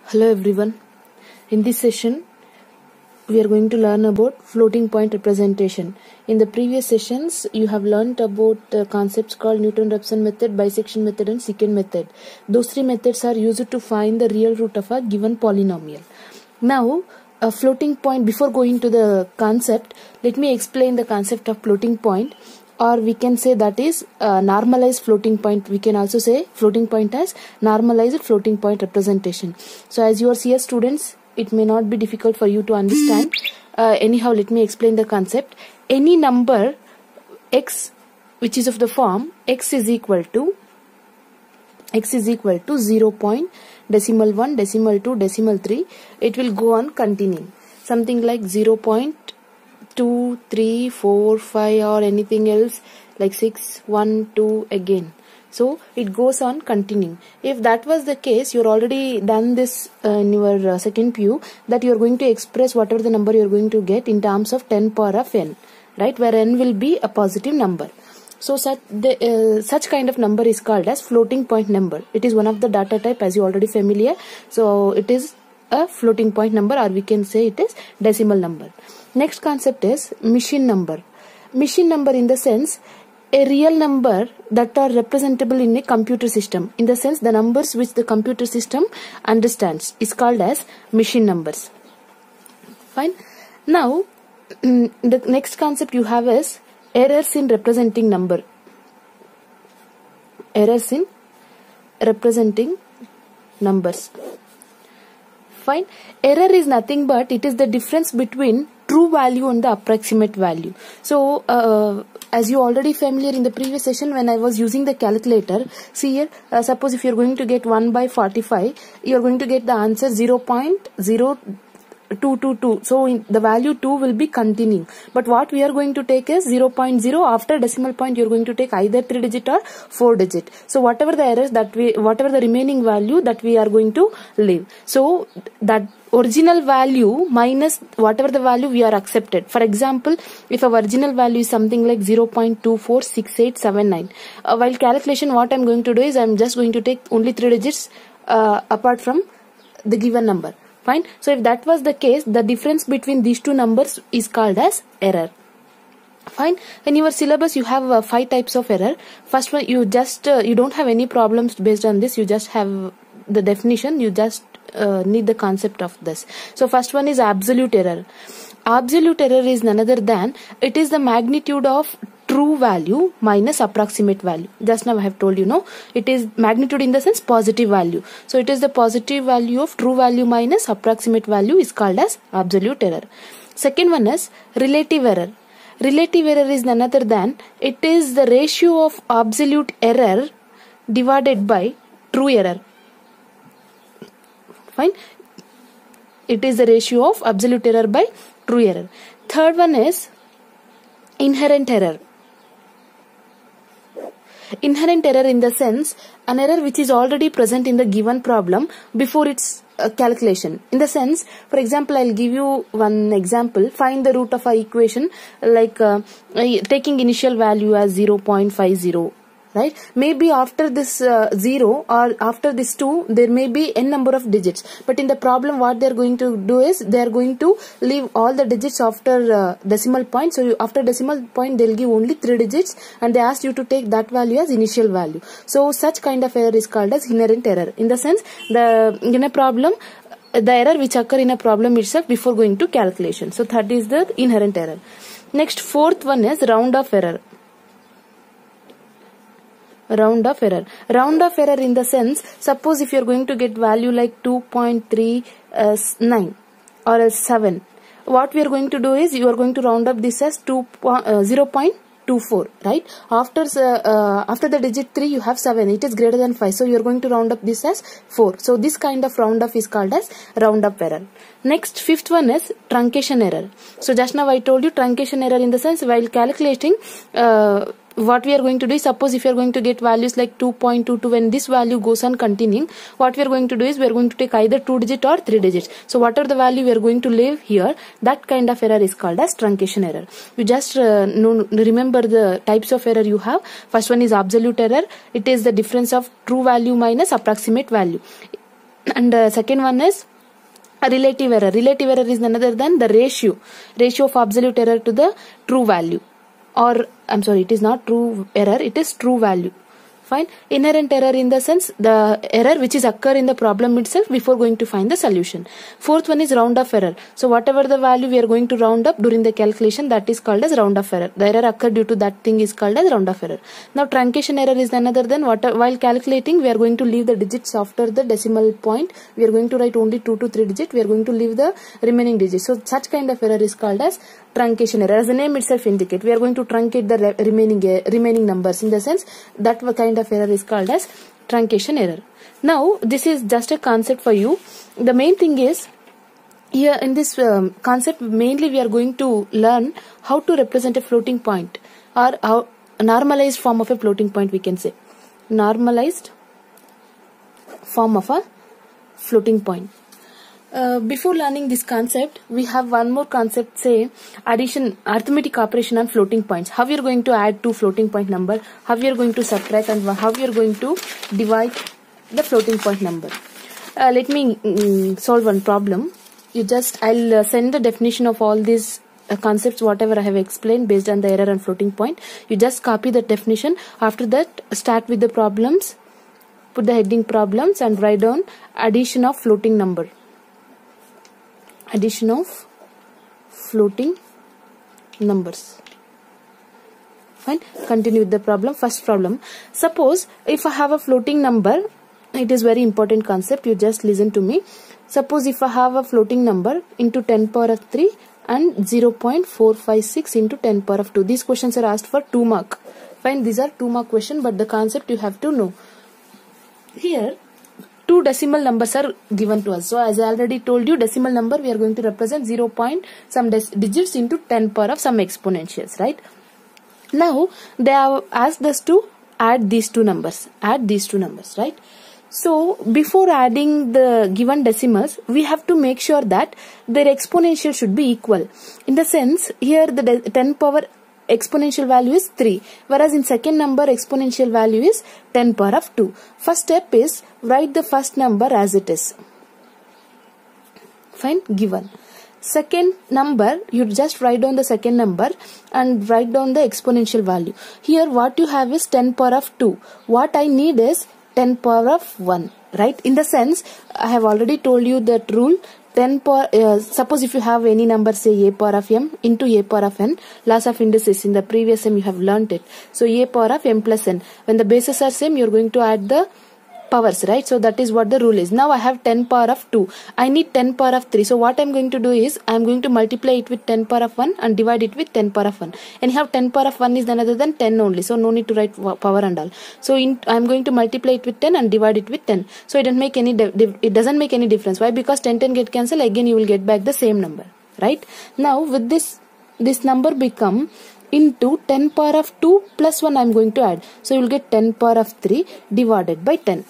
Hello everyone. In this session we are going to learn about floating point representation. In the previous sessions you have learnt about the concepts called Newton-Raphson method, bisection method and secant method. Those three methods are used to find the real root of a given polynomial. Now a floating point, before going to the concept, let me explain the concept of floating point, or we can say that is normalized floating point. We can also say floating point as normalized floating point representation. So as you are CS students, it may not be difficult for you to understand. Anyhow, let me explain the concept. Any number x which is of the form x is equal to 0 point, decimal 1, decimal 2, decimal 3, it will go on continuing. Something like 0.2, 3, 4, 5 or anything else like 6, 1, 2 again. So it goes on continuing. If that was the case, you already done this in your second PU, that you are going to express whatever the number you are going to get in terms of 10 power of n, right, where n will be a positive number. So such kind of number is called as floating point number. It is one of the data type, as you already familiar. So it is a floating point number, or we can say it is decimal number. Next concept is machine number. Machine number in the sense a real number that are representable in a computer system. In the sense the numbers which the computer system understands is called as machine numbers. Fine. Now the next concept you have is errors in representing number. Errors in representing numbers. Fine. Error is nothing but it is the difference between true value and the approximate value. So as you already familiar in the previous session when I was using the calculator, see here, suppose if you are going to get 1 by 45, you are going to get the answer 0.0222. So the value 2 will be continuing. But what we are going to take is 0.0. After decimal point you are going to take either 3 digit or 4 digit. So whatever the errors whatever the remaining value that we are going to leave. So that original value minus whatever the value we are accepted. For example, if our original value is something like 0.246879, while calculation what I am going to do is I am just going to take only 3 digits apart from the given number. Fine. So if that was the case, the difference between these two numbers is called as error. Fine. In your syllabus you have 5 types of error. First one, you just you don't have any problems based on this. You just have the definition. You just need the concept of this. So first one is absolute error. Absolute error is none other than it is the magnitude of true value minus approximate value. Just now I have told you, no, it is magnitude in the sense positive value. So it is the positive value of true value minus approximate value is called as absolute error. Second one is relative error. Relative error is none other than it is the ratio of absolute error divided by true error. Fine. It is the ratio of absolute error by true error. Third one is inherent error. Inherent error in the sense an error which is already present in the given problem before its calculation. In the sense, for example, I'll give you one example. Find the root of a equation like taking initial value as 0.50. Right? Maybe after this 0 or after this 2, there may be n number of digits. But in the problem, what they are going to do is they are going to leave all the digits after decimal point. So after decimal point, they will give only 3 digits, and they ask you to take that value as initial value. So such kind of error is called as inherent error. In the sense, in a problem, the error which occur in a problem itself before going to calculation. So that is the inherent error. Next, fourth one is round off error. Round off error. Round off error in the sense, suppose if you are going to get value like 2.39 or else 7, what we are going to do is you are going to round up this as 0.24, right? After the digit 3 you have 7, it is greater than 5, so you are going to round up this as 4. So this kind of round off is called as round up error. Next, fifth one is truncation error. So just now I told you truncation error in the sense while calculating what we are going to do is, suppose if you are going to get values like 2.22, when this value goes on continuing, what we are going to do is we are going to take either 2 digit or 3 digits. So whatever the value we are going to leave here, that kind of error is called as truncation error. You just remember the types of error you have. First one is absolute error. It is the difference of true value minus approximate value. And second one is a relative error. Relative error is none other than the ratio of absolute error to the true value, or I'm sorry, it is not true error, it is true value. Fine. Inherent error in the sense the error which is occur in the problem itself before going to find the solution. Fourth one is round off error. So whatever the value we are going to round up during the calculation, that is called as round off error. The error occurred due to that thing is called as round off error. Now truncation error is none other than while calculating we are going to leave the digits after the decimal point. We are going to write only 2 to 3 digits. We are going to leave the remaining digits. So such kind of error is called as truncation error. As the name itself indicates, we are going to truncate the remaining numbers. In the sense that kind of error is called as truncation error. Now this is just a concept for you. The main thing is here in this concept mainly we are going to learn how to represent a floating point, or how a normalized form of a floating point, we can say normalized form of a floating point. Before learning this concept, we have one more concept, say addition, arithmetic operation on floating points. How you are going to add two floating point number, how you are going to subtract, and how you are going to divide the floating point number. Let me solve one problem. I'll send the definition of all these concepts whatever I have explained based on the error and floating point. You just copy the definition. After that, start with the problems, put the heading problems, and write down addition of floating number. Addition of floating numbers. Fine. Continue with the problem. First problem. Suppose if I have a floating number, it is very important concept. You just listen to me. Suppose if I have a floating number into 10 power of 3 and 0.456 into 10 power of 2. These questions are asked for 2 mark. Fine. These are 2 mark question, but the concept you have to know. Here, 2 decimal numbers are given to us. So as I already told you, decimal number we are going to represent 0 point some digits into 10 power of some exponentials, right? Now they have asked us to add these two numbers. Right? So before adding the given decimals, we have to make sure that their exponential should be equal. In the sense, here the 10 power exponential value is 3, whereas in second number exponential value is 10 power of 2. First step is write the first number as it is. Fine, given. Second number, you just write down the second number and write down the exponential value. Here what you have is 10 power of 2. What I need is 10 power of 1, right? In the sense, I have already told you that rule. 10 power, suppose if you have any number, say a power of m into a power of n, laws of indices, in the previous sem you have learnt it. So a power of m plus n. When the bases are same, you are going to add the powers, right? So that is what the rule is. Now I have 10 power of 2. I need 10 power of 3. So what I am going to do is, I am going to multiply it with 10 power of 1 and divide it with 10 power of 1. And you have 10 power of 1 is none other than 10 only. So no need to write power and all. So I am going to multiply it with 10 and divide it with 10. So it doesn't make any difference. Why? Because 10 get cancelled. Again you will get back the same number, right? Now with this number become into 10 power of 2 plus 1 I am going to add. So you will get 10 power of 3 divided by 10.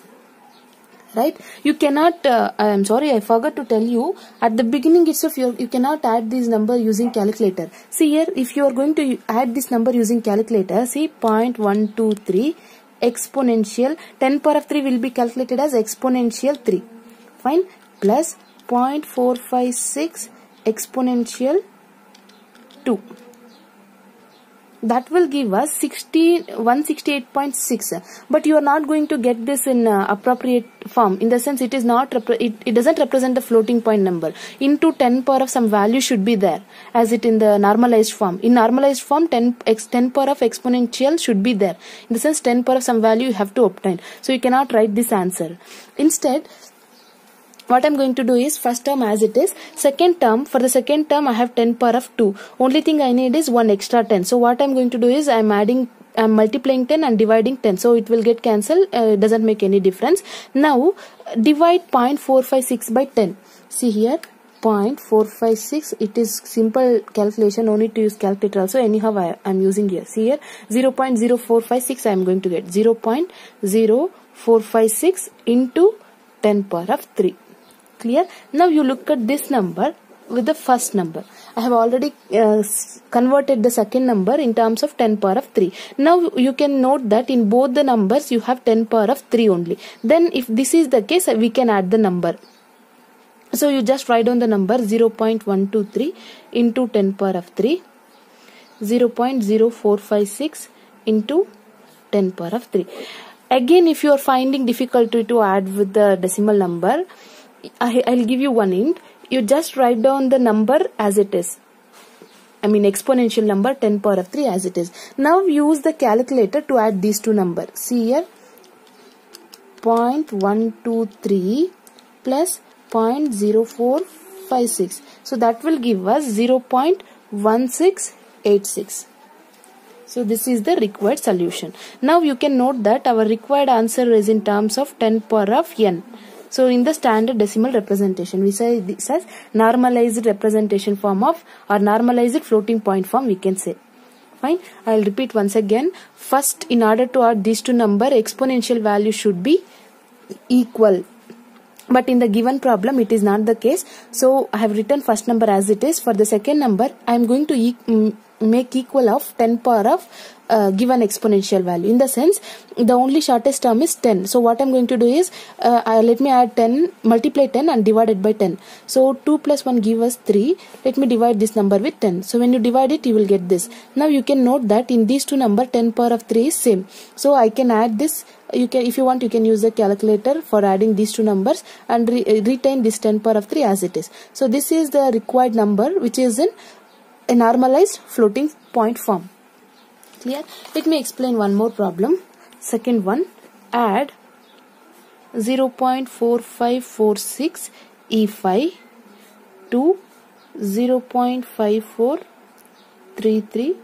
Right? You cannot, I am sorry, I forgot to tell you, at the beginning itself you cannot add this number using calculator. See here, if you are going to add this number using calculator, see 0.123 exponential, 10 power of 3 will be calculated as exponential 3. Fine? Plus 0.456 exponential 2. That will give us 168.6. But you are not going to get this in appropriate form. In the sense, it is not it doesn't represent the floating point number. Into 10 power of some value should be there, as it in the normalized form. In normalized form, 10 power of exponential should be there. In the sense, 10 power of some value you have to obtain. So you cannot write this answer. Instead, what I am going to do is first term as it is. Second term, for the second term I have 10 power of 2. Only thing I need is 1 extra 10. So what I am going to do is I am multiplying 10 and dividing 10. So it will get cancelled. It doesn't make any difference. Now divide 0.456 by 10. See here, 0.456. It is simple calculation. No need to use calculator also. Anyhow I am using here. See here, 0.0456 I am going to get. 0.0456 into 10 power of 3. Clear? Now you look at this number. with the first number. I have already converted the second number in terms of 10 power of 3. Now you can note that in both the numbers you have 10 power of 3 only. Then if this is the case, we can add the number. So you just write down the number 0.123 into 10 power of 3, 0.0456 into 10 power of 3. Again, if you are finding difficulty to add with the decimal number, I'll give you one hint. You just write down the number as it is. I mean exponential number 10 power of 3 as it is. Now use the calculator to add these two numbers. See here, 0.123 plus 0.0456. So that will give us 0.1686. So this is the required solution. Now you can note that our required answer is in terms of 10 power of n. So in the standard decimal representation, we say this as normalized representation form of, or normalized floating point form we can say. Fine. I'll repeat once again. First, in order to add these two numbers, exponential value should be equal. But in the given problem, it is not the case. So I have written first number as it is. For the second number, I am going to make equal of 10 power of given exponential value. In the sense, the only shortest term is 10. So what I'm going to do is, let me add 10, multiply 10 and divide it by 10. So 2 plus 1 give us 3. Let me divide this number with 10. So when you divide it, you will get this. Now you can note that in these two numbers, 10 power of 3 is same. So I can add this. You can, if you want, you can use the calculator for adding these two numbers and retain this 10 power of 3 as it is. So this is the required number, which is in a normalized floating point form. Clear? Let me explain one more problem. Second one, add 0.4546 E5 to 0.5433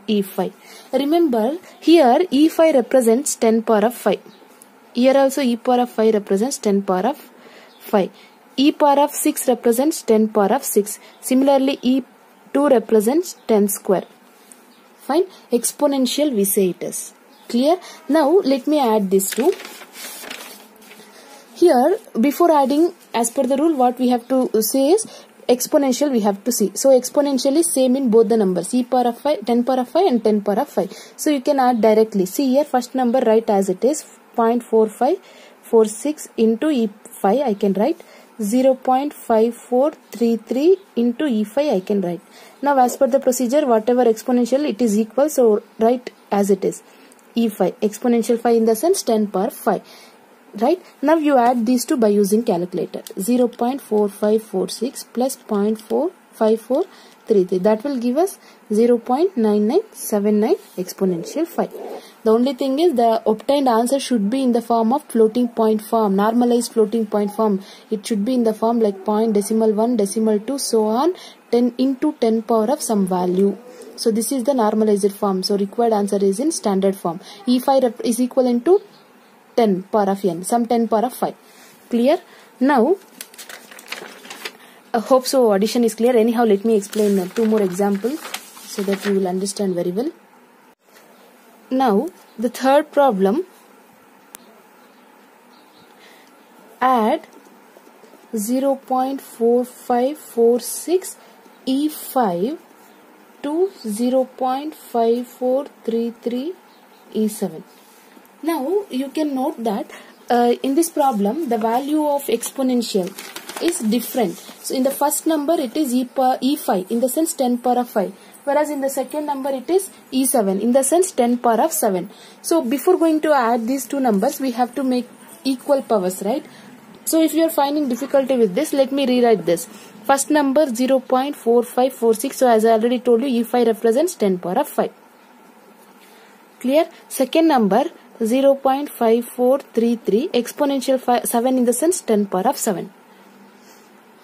E5. Remember, here E5 represents 10 power of 5. Here also E power of 5 represents 10 power of 5. E power of 6 represents 10 power of 6. Similarly, E2 represents 10 square. Fine. Exponential we say it is. Clear? Now let me add this two. Here, before adding, as per the rule, what we have to say is exponential we have to see. So exponential is same in both the numbers, e power of 5, 10 power of 5 and 10 power of 5. So you can add directly. See here, first number write as it is, 0.4546 into E5 I can write, 0.5433 into E5 I can write. Now as per the procedure, whatever exponential it is equal, so write as it is, E5, exponential 5 in the sense 10 power 5. Right? Now you add these two by using calculator. 0.4546 plus 0.45433. That will give us 0.9979 exponential 5. The only thing is the obtained answer should be in the form of floating point form, normalized floating point form. It should be in the form like point, decimal 1, decimal 2, so on, 10 into 10 power of some value. So this is the normalized form. So required answer is in standard form. E5 is equivalent to 10 power of n, some 10 power of 5. Clear? Now, I hope so addition is clear. Anyhow, let me explain two more examples so that you will understand very well. Now, the third problem, add 0.4546 E5 to 0.5433 E7. Now you can note that in this problem the value of exponential is different. So in the first number it is E5 in the sense 10 power of 5, whereas in the second number it is E7 in the sense 10 power of 7. So before going to add these two numbers, we have to make equal powers, right? So if you are finding difficulty with this, let me rewrite this. First number 0.4546, so as I already told you, E5 represents 10 power of 5. Clear? Second number 0.5433, exponential 7 in the sense 10 power of 7.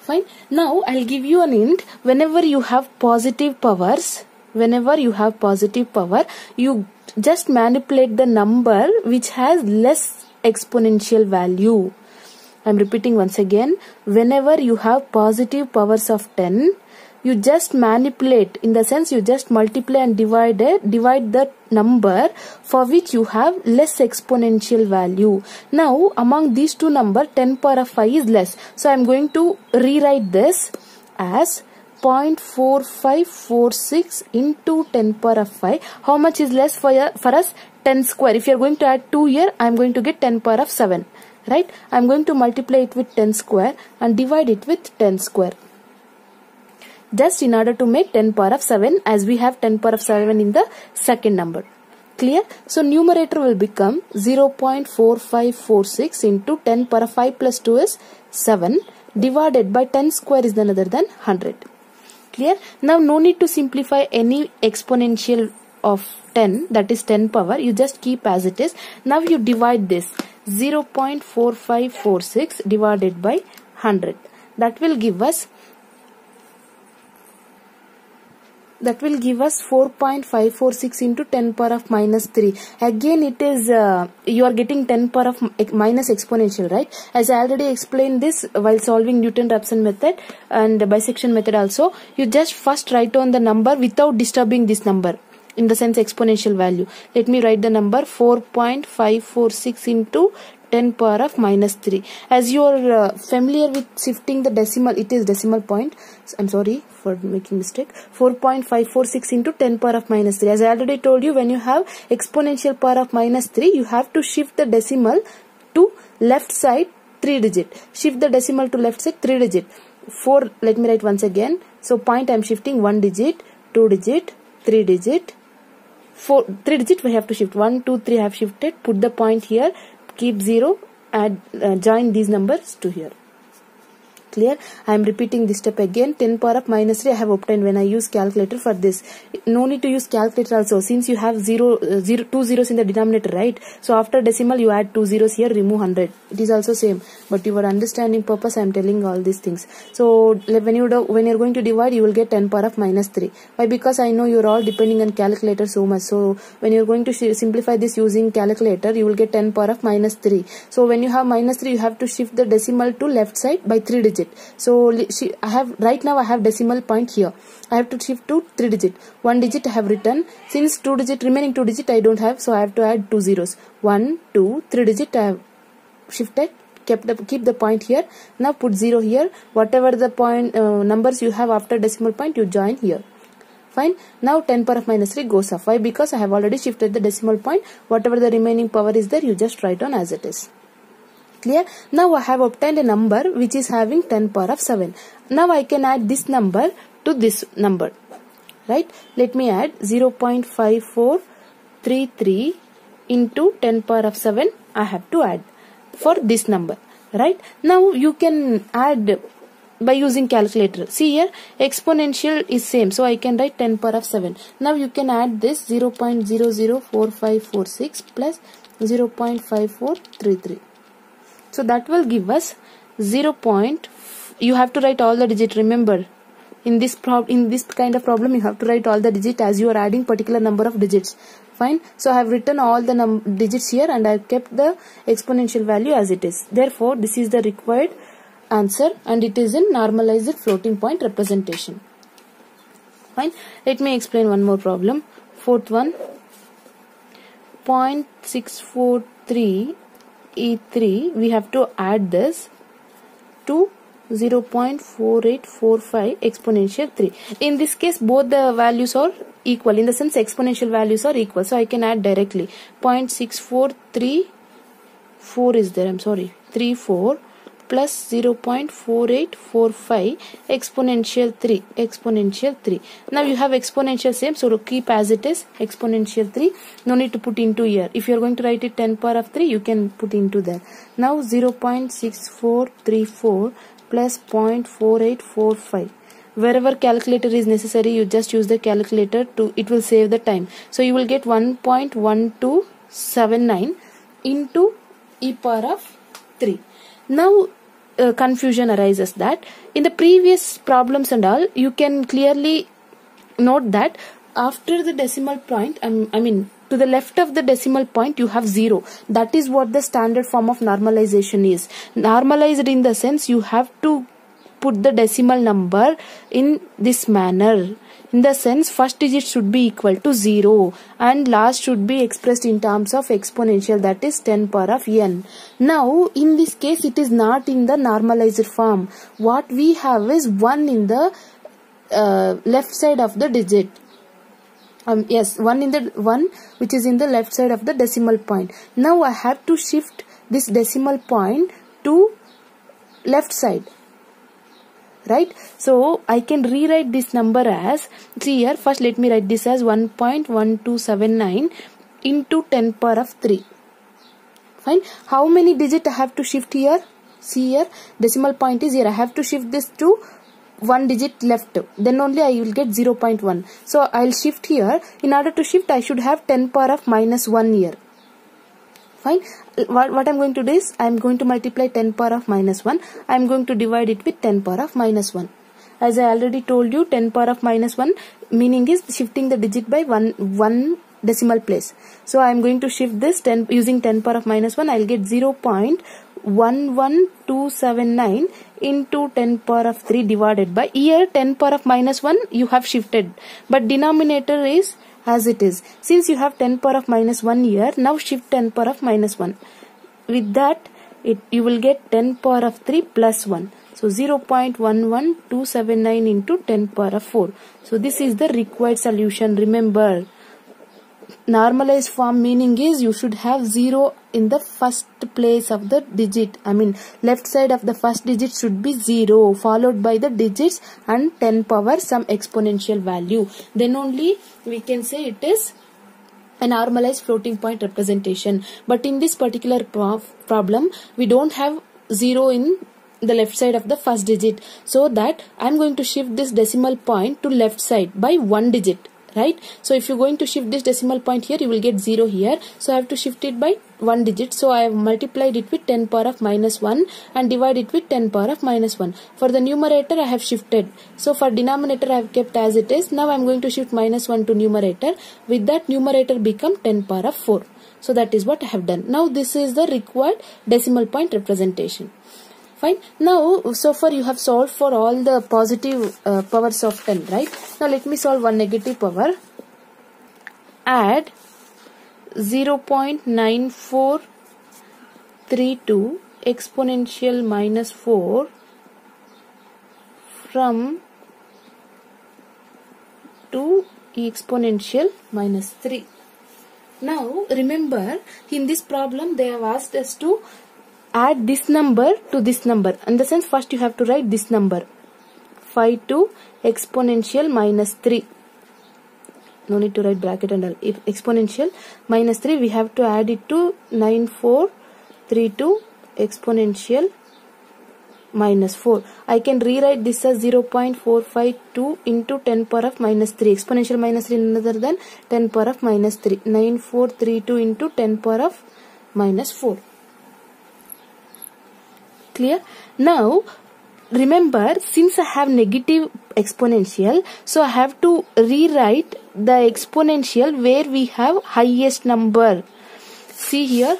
Fine. Now I'll give you an hint. Whenever you have positive powers, you just manipulate the number which has less exponential value. I'm repeating once again. Whenever you have positive powers of 10, you just manipulate, in the sense you just multiply and divide the number for which you have less exponential value. Now among these two numbers, 10 power of 5 is less. So I am going to rewrite this as 0.4546 into 10 power of 5. How much is less for us? 10 square. If you are going to add 2 here, I am going to get 10 power of 7. Right? I am going to multiply it with 10 square and divide it with 10 square. Just in order to make 10 power of 7, as we have 10 power of 7 in the second number. Clear? So numerator will become 0.4546 into 10 power of 5 plus 2 is 7 divided by 10 square is none other than 100. Clear? Now no need to simplify any exponential of 10, that is 10 power. You just keep as it is. Now you divide this 0.4546 divided by 100. That will give us 4.546 into 10 power of minus 3. Again it is you are getting 10 power of minus exponential, right? As I already explained this while solving Newton-Raphson method and bisection method also, you just first write down the number without disturbing this number, in the sense exponential value. Let me write the number 4.546 into 10 power of minus 3. As you are familiar with shifting the decimal, it is decimal point. I'm sorry for making mistake. 4.546 into 10 power of minus 3. As I already told you, when you have exponential power of minus 3, you have to shift the decimal to left side 3 digit. Shift the decimal to left side 3 digit. 4, let me write once again. So point I am shifting 1 digit, 2 digit, 3 digit. 3 digit we have to shift. 1, 2, 3 I have shifted. Put the point here. Keep 0, add join these numbers to here. Clear? I am repeating this step again. 10 power of minus 3 I have obtained when I use calculator for this. No need to use calculator also, since you have 2 zeros in the denominator, right? So after decimal you add 2 zeros here, remove 100. It is also same, but your understanding purpose I am telling all these things. So when you are going to divide, you will get 10 power of minus 3. Why? Because I know you are all depending on calculator so much. So when you are going to simplify this using calculator, you will get 10 power of minus 3. So when you have minus 3, you have to shift the decimal to left side by 3 digit. So right now I have decimal point here. I have to shift to 3 digit. 1 digit I have written. Since remaining 2 digit I don't have, so I have to add 2 zeros. 1, 2, 3 digit I have shifted. Keep the point here. Now put 0 here. Whatever the point numbers you have after decimal point, you join here. Fine. Now 10 power of minus 3 goes off. Why? Because I have already shifted the decimal point. Whatever the remaining power is there, you just write on as it is. Clear? Now I have obtained a number which is having 10 power of 7. Now I can add this number to this number. Right? Let me add 0.5433 into 10 power of 7 I have to add for this number. Right? Now you can add by using calculator. See here, exponential is same, so I can write 10 power of 7. Now you can add this 0.004546 plus 0.5433. So that will give us 0. You have to write all the digit. Remember, in this kind of problem, you have to write all the digit as you are adding particular number of digits. Fine. So I have written all the digits here and I have kept the exponential value as it is. Therefore, this is the required answer and it is in normalized floating point representation. Fine. Let me explain one more problem. Fourth one. 0.643 E3, we have to add this to 0.4845 exponential 3. In this case, both the values are equal, in the sense exponential values are equal. So I can add directly. 0.6434 is there, 34 plus 0.4845 exponential 3. Now you have exponential same, so to keep as it is, exponential 3. No need to put into here. If you are going to write it 10 power of 3, you can put into there. Now 0.6434 plus 0.4845. Wherever calculator is necessary, you just use the calculator it will save the time. So you will get 1.1279 into e power of 3. Now confusion arises that in the previous problems and all, you can clearly note that after the decimal point, to the left of the decimal point you have 0. That is what the standard form of normalization is. Normalized in the sense you have to put the decimal number in this manner. In the sense, first digit should be equal to 0 and last should be expressed in terms of exponential, that is 10 power of n. Now in this case it is not in the normalized form. What we have is 1 in the left side of the digit. Yes, 1 which is in the left side of the decimal point. Now I have to shift this decimal point to left side, right? So I can rewrite this number as, see here, first let me write this as 1.1279 into 10 power of 3. Fine. How many digits I have to shift here? See here, decimal point is here. I have to shift this to 1 digit left, then only I will get 0.1. So I'll shift here. In order to shift, I should have 10 power of minus 1 here. Fine. What I'm going to do is, I'm going to multiply 10 power of minus 1. I'm going to divide it with 10 power of minus 1. As I already told you, 10 power of minus 1 meaning is shifting the digit by one decimal place. So I'm going to shift this 10 using 10 power of minus 1. I'll get 0.11279 into 10 power of 3 divided by, here 10 power of minus 1 you have shifted, but denominator is as it is. Since you have 10 power of minus 1 here, now shift 10 power of minus 1. With that, you will get 10 power of 3 plus 1. So 0.11279 into 10 power of 4. So this is the required solution. Remember, normalized form meaning is you should have 0 in the first place of the digit. I mean, left side of the first digit should be 0 followed by the digits and 10 power some exponential value. Then only we can say it is a normalized floating point representation. But in this particular problem, we don't have 0 in the left side of the first digit. So that I am going to shift this decimal point to left side by 1 digit. Right? So if you're going to shift this decimal point here, you will get 0 here. So I have to shift it by 1 digit. So I have multiplied it with 10 power of minus 1 and divide it with 10 power of minus 1. For the numerator, I have shifted. So for denominator, I have kept as it is. Now I am going to shift minus 1 to numerator. With that, numerator become 10 power of 4. So that is what I have done. Now this is the required decimal point representation. Fine. Now, so far you have solved for all the positive powers of 10, right? Now let me solve one negative power. Add 0.9432 exponential minus 4 from to exponential minus 3. Now remember, in this problem they have asked us to add this number to this number. In the sense, first you have to write this number 5 to exponential minus 3. No need to write bracket and all. If exponential minus 3, we have to add it to 9432 exponential minus 4. I can rewrite this as 0.452 into 10 power of minus 3. Exponential minus 3 none other than 10 power of minus 3. 9432 into 10 power of minus 4. Clear? Now remember, since I have negative exponential, so I have to rewrite the exponential where we have highest number. See here,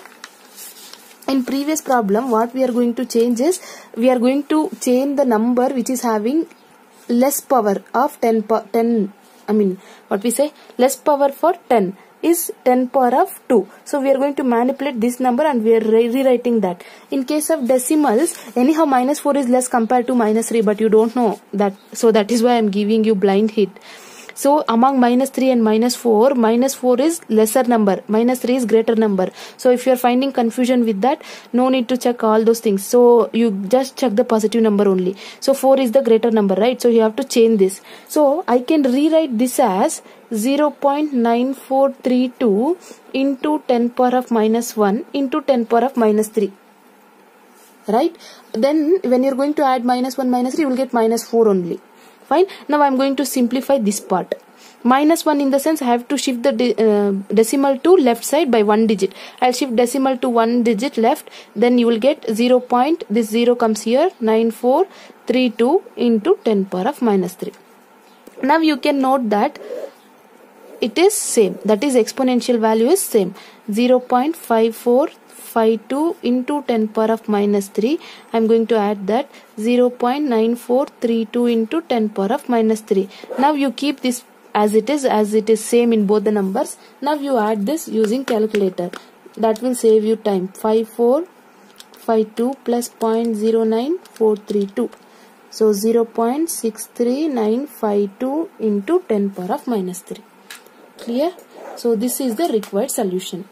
in previous problem what we are going to change is, we are going to change the number which is having less power of 10, I mean what we say, less power for 10 is 10 power of 2. So we are going to manipulate this number and we are rewriting that. In case of decimals, anyhow minus 4 is less compared to minus 3, but you don't know that. So that is why I am giving you blind hit. So among minus 3 and minus 4 is lesser number, minus 3 is greater number. So if you are finding confusion with that, no need to check all those things. So you just check the positive number only. So 4 is the greater number, right? So you have to change this. So I can rewrite this as 0.9432 into 10 power of minus 1 into 10 power of minus 3. Right? Then when you are going to add minus 1 minus 3, you will get minus 4 only. Fine. Now I am going to simplify this part. Minus 1 in the sense I have to shift the decimal to left side by 1 digit. I will shift decimal to 1 digit left. Then you will get 0. This 0 comes here. 9432 into 10 power of minus 3. Now you can note that it is same. That is exponential value is same. 0.54 0.52 into 10 power of minus 3. I am going to add that 0.9432 into 10 power of minus 3. Now you keep this as it is same in both the numbers. Now you add this using calculator. That will save you time. 5452 plus 0.09432. So 0.63952 into 10 power of minus 3. Clear? So this is the required solution.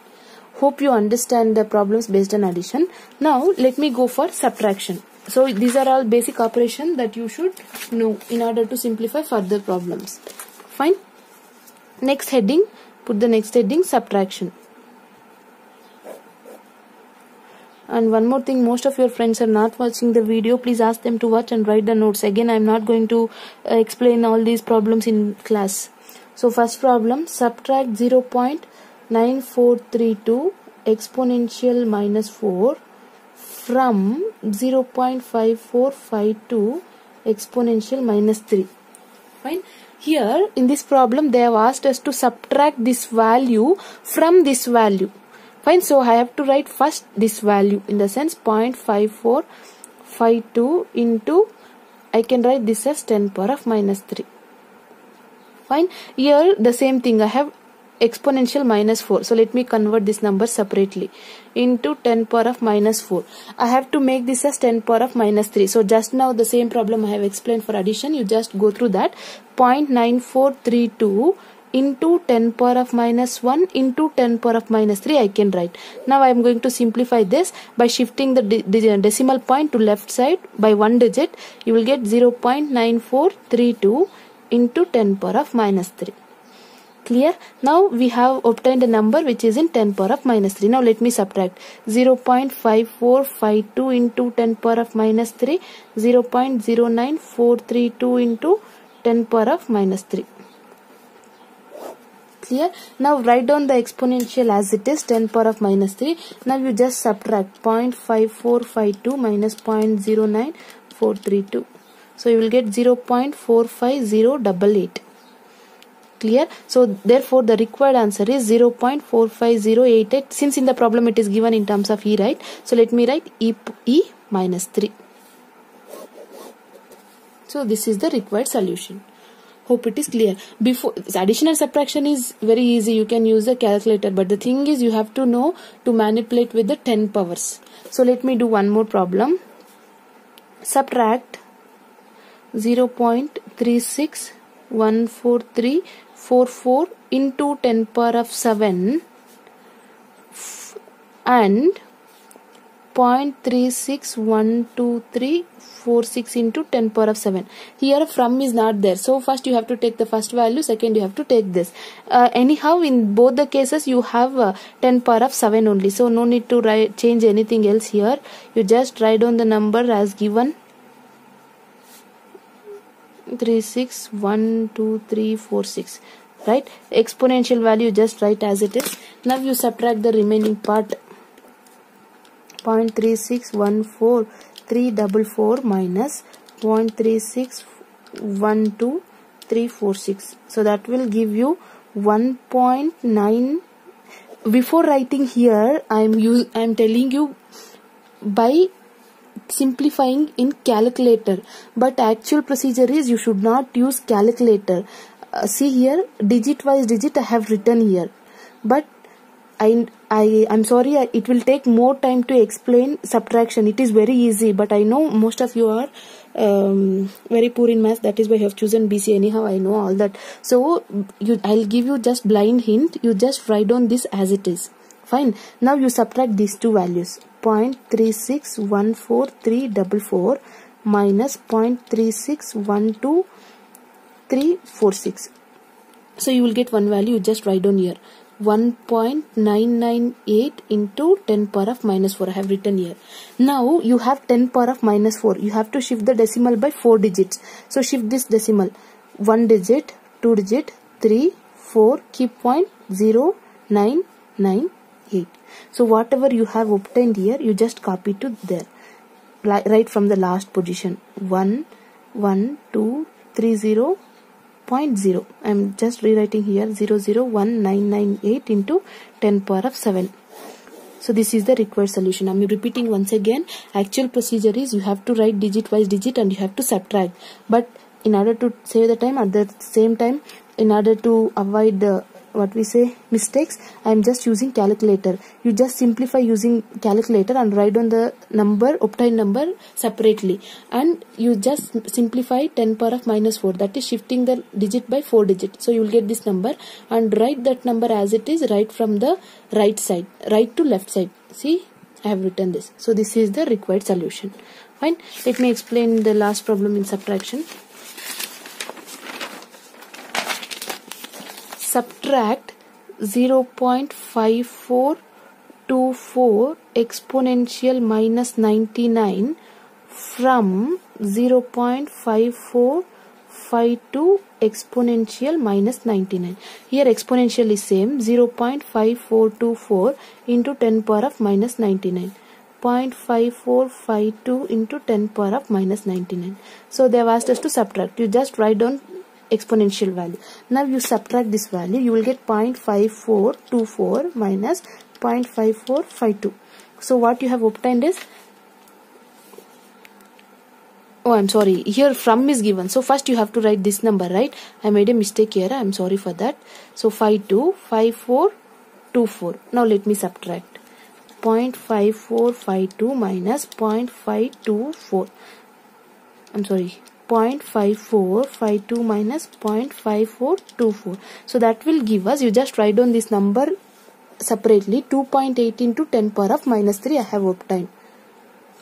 Hope you understand the problems based on addition. Now let me go for subtraction. So these are all basic operations that you should know in order to simplify further problems. Fine. Next heading, put the next heading, subtraction. And one more thing, most of your friends are not watching the video. Please ask them to watch and write the notes. Again, I am not going to explain all these problems in class. So first problem, subtract 0.9432 exponential minus 4 from 0.5452 exponential minus 3. Fine. Here in this problem they have asked us to subtract this value from this value. Fine. So I have to write first this value, in the sense 0.5452 into, I can write this as 10 power of minus 3. Fine. Here the same thing, I have exponential minus 4. So let me convert this number separately into 10 power of minus 4. I have to make this as 10 power of minus 3. So just now the same problem I have explained for addition. You just go through that. 0.9432 into 10 power of minus 1 into 10 power of minus 3 I can write. Now I am going to simplify this by shifting the decimal point to left side by one digit. You will get 0.9432 into 10 power of minus 3. Clear? Now we have obtained a number which is in 10 power of minus 3. Now let me subtract 0.5452 into 10 power of minus 3, 0.09432 into 10 power of minus 3. Clear? Now write down the exponential as it is, 10 power of minus 3. Now you just subtract 0.5452 minus 0.09432. So you will get 0.45088. Clear? So therefore the required answer is 0.45088. Since in the problem it is given in terms of E, right? So let me write E minus 3. So this is the required solution. Hope it is clear. Before, addition and subtraction is very easy. You can use the calculator. But the thing is, you have to know to manipulate with the 10 powers. So let me do one more problem. Subtract 0.3614344 into 10 power of 7 and 0.3612346 into 10 power of 7. Here from is not there. So first you have to take the first value, second you have to take this. Anyhow in both the cases you have 10 power of 7 only. So no need to change anything else here. You just write down the number as given. 3612346. Right? Exponential value just write as it is. Now you subtract the remaining part. 0.3614344 minus 0.3612346. So that will give you 1.9. Before writing here, I am telling you by simplifying in calculator. But actual procedure is you should not use calculator. See here, digit wise digit I have written here. But I'm sorry, it will take more time to explain subtraction. It is very easy, but I know most of you are very poor in math. That is why I have chosen BC. Anyhow, I know all that. So I'll give you just blind hint. You just write down this as it is. Fine. Now you subtract these two values. 0.3614344 minus 0.3612346. So you will get one value. You just write down here. 1.998 into 10 power of minus 4 I have written here. Now you have 10 power of minus 4. You have to shift the decimal by 4 digits. So shift this decimal. 1 digit, 2 digit, 3, 4, keep point 0, 9, 9, 8. So whatever you have obtained here, you just copy to there. Right from the last position. 1, 1, 2, 3, 0. 0.0. I am just rewriting here 001998 into 10 power of 7. So this is the required solution. I'm repeating once again. Actual procedure is you have to write digit wise digit and you have to subtract. But in order to save the time, at the same time, in order to avoid the mistakes, I am just using calculator. You just simplify using calculator and write down the number, obtained number separately, and you just simplify 10 power of minus 4, that is shifting the digit by 4 digits. So you will get this number and write that number as it is, right from the right side, right to left side. See, I have written this. So this is the required solution. Fine. Let me explain the last problem in subtraction. Subtract 0.5424 exponential minus 99 from 0.5452 exponential minus 99. Here exponential is same, 0.5424 into 10 power of minus 99. 0.5452 into 10 power of minus 99. So they have asked us to subtract. You just write down exponential value. Now you subtract this value, you will get 0.5424 minus 0.5452. So what you have obtained is, oh, I'm sorry, here from is given. So first you have to write this number, right? I made a mistake here, I'm sorry for that. So 525424. Now let me subtract 0.5452 minus 0.524. I'm sorry, 0.5452 minus 0.5424. So that will give us, you just write down this number separately, 2.8 into 10 power of minus 3 I have obtained.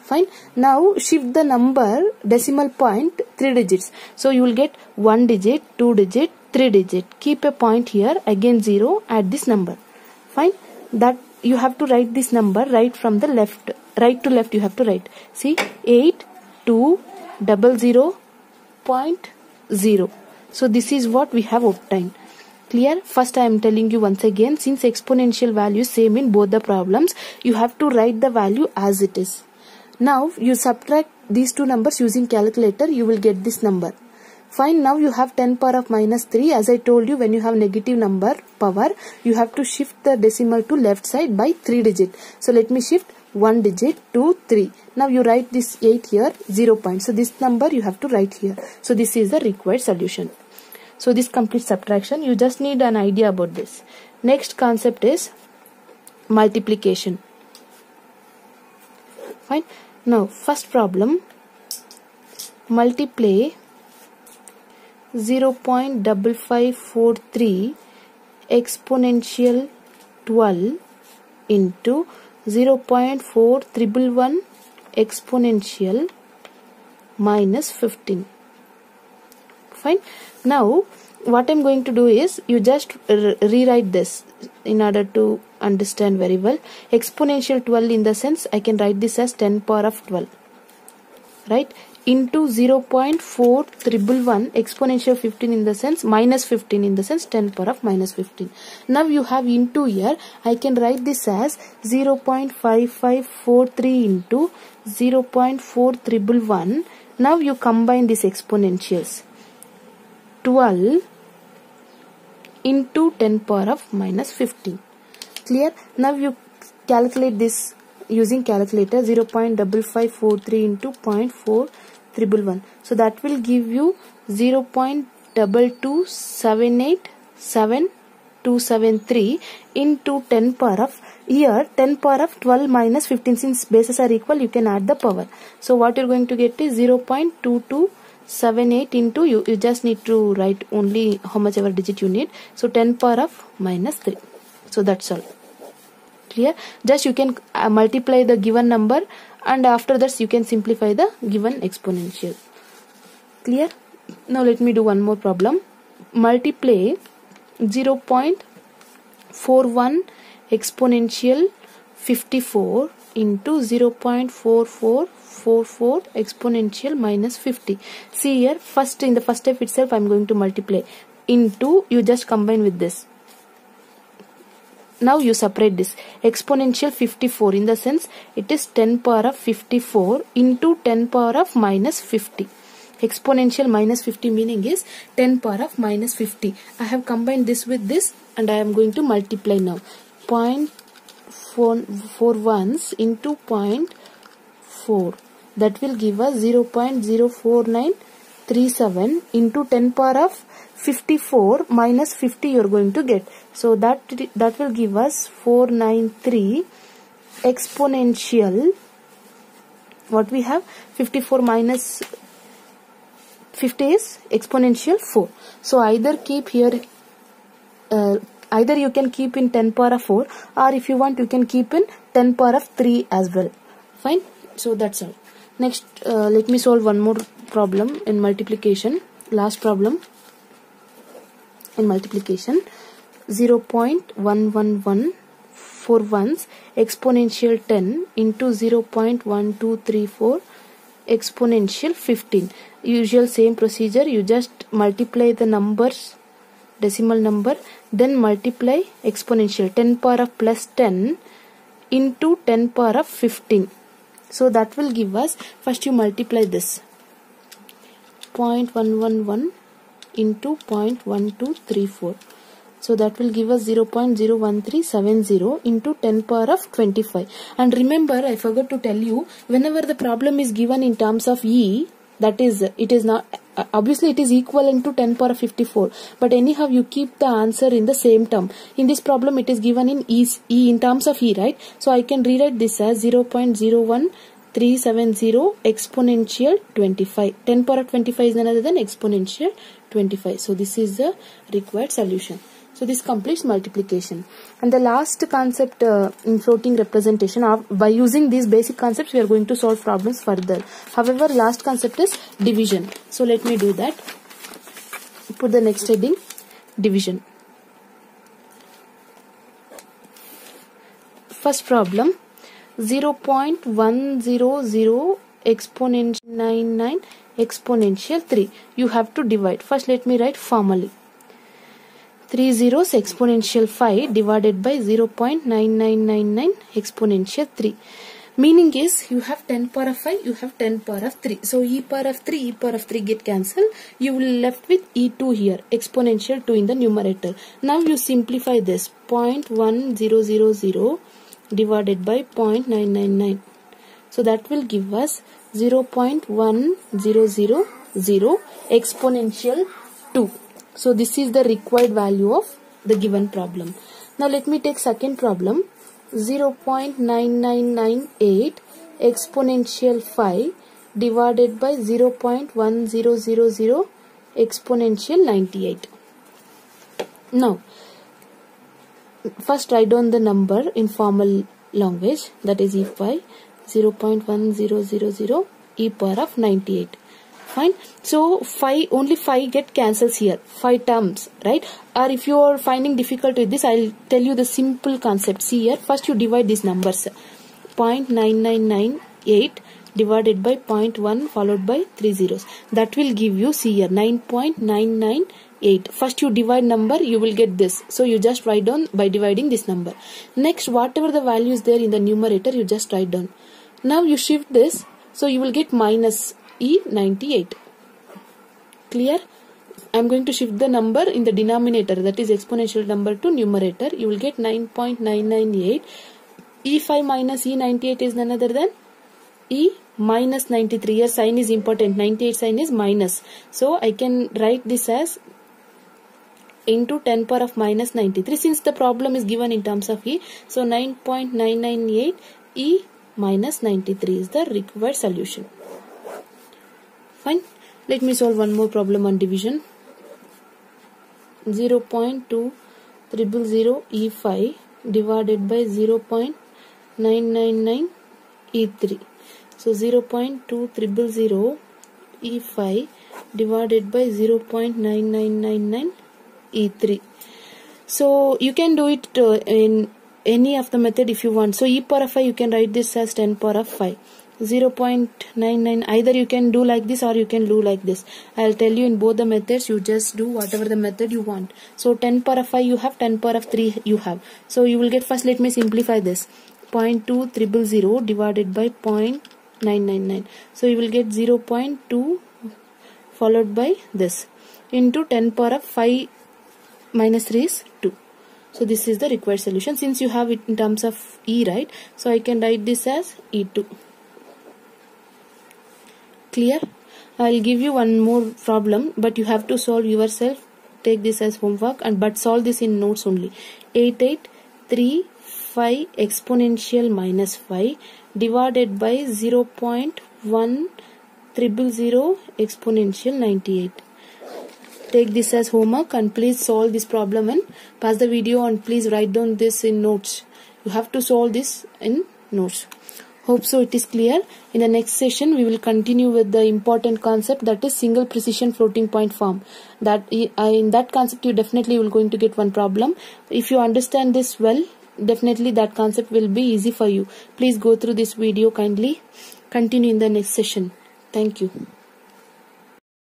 Fine. Now shift the number decimal point 3 digits. So you will get 1 digit, 2 digit, 3 digit. Keep a point here, again 0, add this number. Fine. That you have to write this number right from the left, right to left you have to write. See, 8200.0. So this is what we have obtained. Clear? First I am telling you once again, since exponential value same in both the problems, you have to write the value as it is. Now you subtract these two numbers using calculator, you will get this number. Fine. Now you have 10 power of minus 3. As I told you, when you have negative number power, you have to shift the decimal to left side by 3 digit. So let me shift 1 digit to 3. Now you write this 8 here, 0 point. So this number you have to write here. So this is the required solution. So this completes subtraction. You just need an idea about this. Next concept is multiplication. Fine. Now first problem, multiply 0.5543 exponential 12 into 0.4111 exponential minus 15. Fine. Now what I'm going to do is, you just rewrite this in order to understand very well. Exponential 12 in the sense, I can write this as 10 power of 12, right, into 0.4111 exponential 15 in the sense minus 15 in the sense 10 power of minus 15. Now you have into here, I can write this as 0.5543 into 0.4111. Now you combine these exponentials, 12 into 10 power of minus 15. Clear? Now you calculate this using calculator, 0.5543 into 0.4111. So that will give you 0.227877273 into 10 power of, here 10 power of 12 minus 15, since bases are equal you can add the power. So what you are going to get is 0.2278 into, you just need to write only how much ever digit you need. So 10 power of minus 3. So that's all. Clear? Just you can multiply the given number and after that you can simplify the given exponential. Clear? Now let me do one more problem. Multiply 0.41 exponential 54 into 0.4444 exponential minus 50. See here, first in the first step itself I am going to multiply into, you just combine with this. Now you separate this. Exponential 54 in the sense it is 10 power of 54 into 10 power of minus 50. Exponential minus 50 meaning is 10 power of minus 50. I have combined this with this and I am going to multiply now. 0.41 4 ones into 0.4. That will give us 0.04937 into 10 power of 54 minus 50 you are going to get. So that will give us 493 exponential, what we have, 54 minus 50 is exponential 4. So either keep here, either you can keep in 10 power of 4, or if you want you can keep in 10 power of 3 as well. Fine. So that's all. Next, let me solve one more problem in multiplication. Last problem in multiplication. 0.111 4 ones exponential 10 into 0.1234 exponential 15. Usual same procedure. You just multiply the numbers, decimal number, then multiply exponential 10 power of plus 10 into 10 power of 15. So that will give us, first you multiply this 0.111 into 0.1234. So that will give us 0.01370 into 10 power of 25. And remember, I forgot to tell you, whenever the problem is given in terms of E, that is, it is not, obviously it is equivalent to 10 power of 54. But anyhow, you keep the answer in the same term. In this problem, it is given in E in terms of E, right? So I can rewrite this as 0.01370 exponential 25. 10 power of 25 is none other than exponential 25. So this is the required solution. So this completes multiplication. And the last concept in floating representation, by using these basic concepts we are going to solve problems further. However, last concept is division. So let me do that. Put the next heading, division. First problem, 0.100 exponential 99 exponential 3. You have to divide. First let me write formally. 3 zeros exponential 5 divided by 0.9999 exponential 3. Meaning is, you have 10 power of 5, you have 10 power of 3. So e power of 3 get cancelled. You will left with e2 here, exponential 2 in the numerator. Now you simplify this, 0.1000 divided by 0.999. So that will give us 0.1000 exponential 2. So this is the required value of the given problem. Now let me take second problem, 0.9998 exponential 5 divided by 0.1000 exponential 98. Now first write down the number in formal language, that is e5, 0.1000 e power of 98. Fine. So 5, only 5 get cancels here, 5 terms, right? Or if you are finding difficult with this, I'll tell you the simple concept. See here, first you divide these numbers, 0.9998 divided by 0.1 followed by 3 zeros. That will give you, see here, 9.998. First you divide number, you will get this. So you just write down by dividing this number. Next, whatever the value is there in the numerator, you just write down. Now you shift this, so you will get minus E98. Clear? I am going to shift the number in the denominator, that is exponential number, to numerator. You will get 9.998. E5 minus E98 is none other than E minus 93. Here sign is important. 98 sign is minus. So I can write this as into 10 power of minus 93. Since the problem is given in terms of E, so 9.998 E minus 93 is the required solution. Fine. Let me solve one more problem on division. 0.2000 E5 divided by 0.999 E3. So 0.2000 E5 divided by 0.9999 E3. So you can do it in any of the method if you want. So e power of 5 you can write this as 10 power of 5. 0.99, either you can do like this or you can do like this. I'll tell you in both the methods, you just do whatever the method you want. So 10 power of 5 you have, 10 power of 3 you have. So you will get, first let me simplify this, 0.2000 divided by 0.999. So you will get 0.2 followed by this into 10 power of 5 minus 3 is 2. So this is the required solution. Since you have it in terms of E, right? So I can write this as E2. Clear? I'll give you one more problem, but you have to solve yourself. Take this as homework, but solve this in notes only. 8835 exponential minus 5 divided by 0.1000 exponential 98. Take this as homework and please solve this problem and pass the video, and please write down this in notes. You have to solve this in notes. Hope so it is clear. In the next session we will continue with the important concept, that is single precision floating point form. That in that concept you definitely will going to get one problem. If you understand this well, definitely that concept will be easy for you. Please go through this video kindly. Continue in the next session. Thank you.